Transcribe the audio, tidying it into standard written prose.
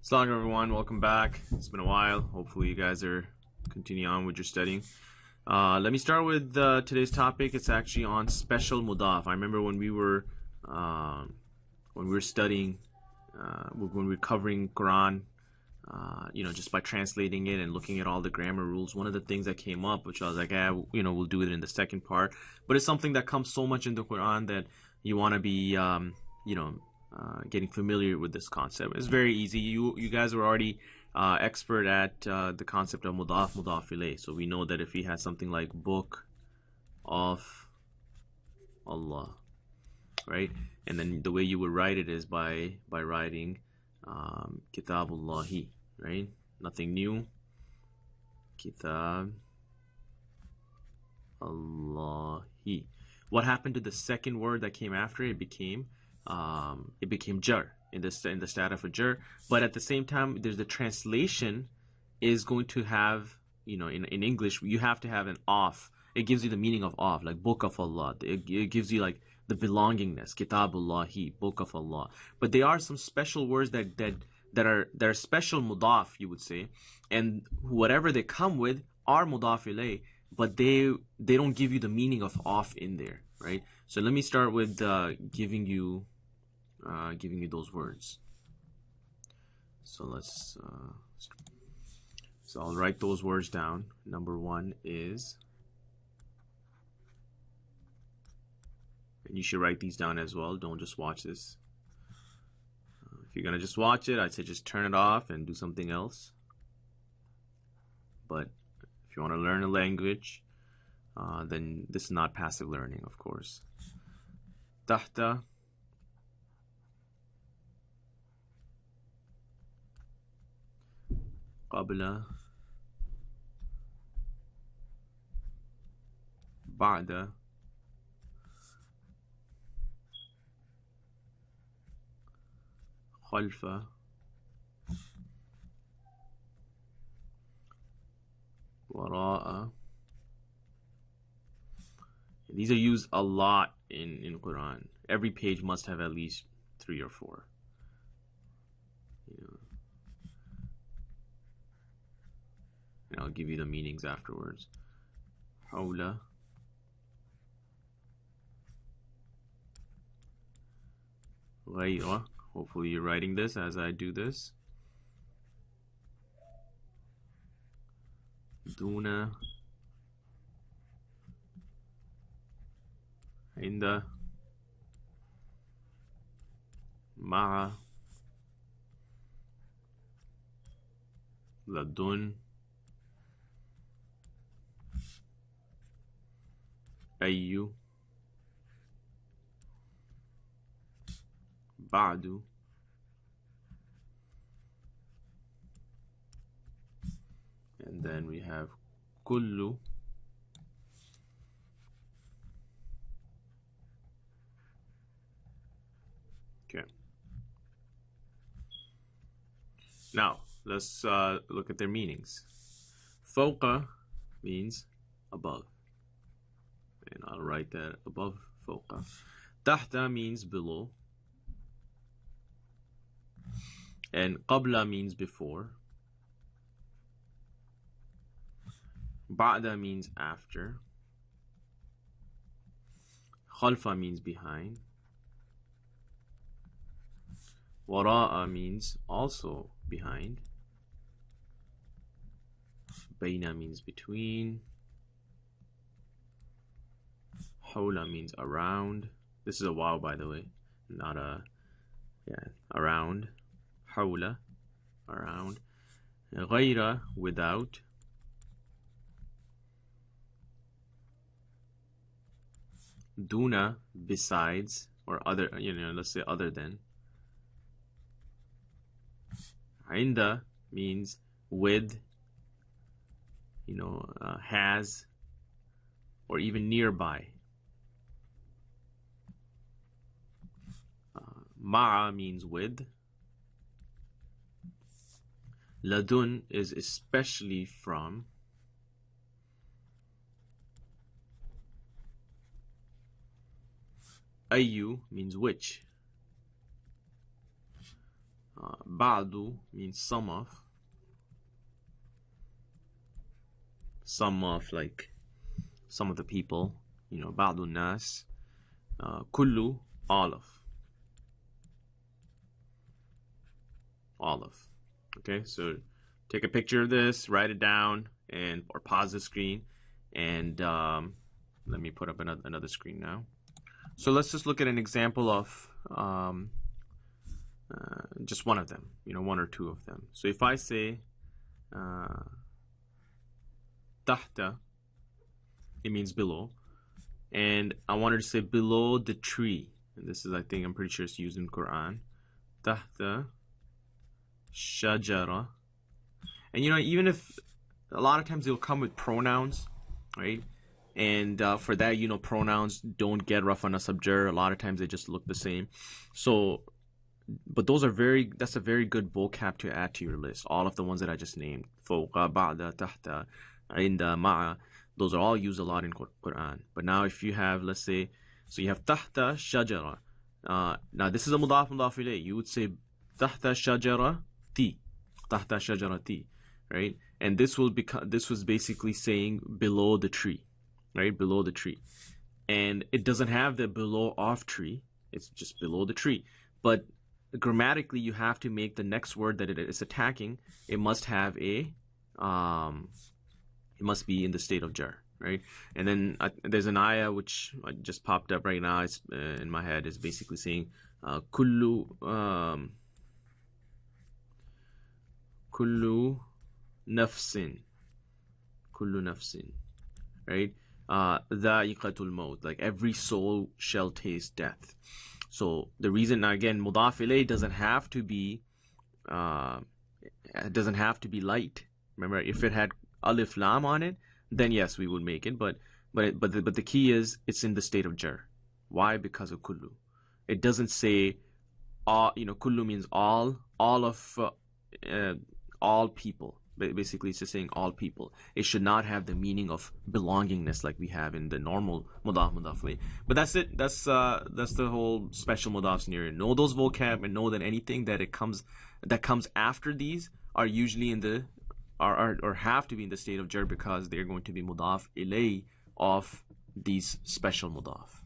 Assalamu alaikum everyone, welcome back. It's been a while. Hopefully you guys are continuing on with your studying. Let me start with today's topic. It's actually on special mudaf. I remember when we were studying, when we were covering Quran, just by translating it and looking at all the grammar rules, one of the things that came up, which I was like, we'll do it in the second part. But it's something that comes so much in the Quran that you want to be, getting familiar with this concept. It's very easy. You guys are already expert at the concept of mudaf ilayh. So we know that if we had something like book of Allah, right? And then the way you would write it is by writing Kitabullahi, right? Nothing new. Kitab Allahi. What happened to the second word that came after it? It became jar in the stat of a jar. But at the same time, there's the translation is going to have, in English, you have to have an off. It gives you the meaning of off, like book of Allah. It gives you like the belongingness, Kitabullahi, book of Allah. But there are some special words that are special mudaf, you would say, and whatever they come with are mudaf ilayh, but they don't give you the meaning of off in there, right? So let me start with giving you those words. So so I'll write those words down. Number one is, and you should write these down as well. Don't just watch this. If you're gonna just watch it, I'd say just turn it off and do something else. But if you want to learn a language, then this is not passive learning, of course. Tahta, qabla, ba'da, khalfa, wara'a. These are used a lot in Quran. Every page must have at least 3 or 4. And I'll give you the meanings afterwards. Hawla, ghayra. Hopefully you're writing this as I do this. Duna, inda, ma'a, ladun, ayyu, ba'du, and then we have kullu, okay. Now let's look at their meanings. Fawqa means above, and I'll write that above fawqa. Tahta means below, and qabla means before. Ba'da means after. Khalfa means behind. Wara'a means also behind. Baina means between. Hawla means around. This is a wow, by the way, not a, around. Hawla, around. Ghayra, without. Duna, besides, or other, let's say other than. Inda means with, has, or even nearby. Ma'a means with. Ladun is especially from. Ayyu means which. Ba'du means some of. Some of, like some of the people, ba'du nas. Kullu, all of. All of. Okay, so take a picture of this, write it down, or pause the screen, and let me put up another screen now. So let's just look at an example of just one of them, one or two of them. So if I say tahta, it means below, and I wanted to say below the tree. And this is, I'm pretty sure it's used in Quran. Tahta shajara. And even if a lot of times it'll come with pronouns, right? And for that, pronouns don't get rafa nasab jar. A lot of times they just look the same. So, but that's a very good vocab to add to your list. All of the ones that I just named, fawqa, ba'da, tahta, inda, ma'a, those are all used a lot in Quran. But now if you have, let's say, so you have tahta shajara. Now this is a mudaf ilayh. You would say tahta shajarati, tahta shajarati, right? And this was basically saying below the tree, right? Below the tree. And it doesn't have the below of tree. It's just below the tree. But grammatically, you have to make the next word that it is attacking. It must have it must be in the state of jar, right? And then there's an ayah which just popped up right now. It's in my head. Is basically saying kullu nafsin, right? Dha'iqatul maut, like every soul shall taste death. So the reason, again, mudaf ilayh doesn't have to be light. Remember, if it had alif lam on it, then yes, we would make it. But the key is it's in the state of jar. Why? Because of kullu. It doesn't say all. Kullu means all of all people. Basically, it's just saying all people. It should not have the meaning of belongingness like we have in the normal mudaf ilayh. But that's it. That's the whole special mudaf scenario. Know those vocab and know that anything that comes after these are usually in the or have to be in the state of jar because they're going to be mudaf ilayh of these special mudaf.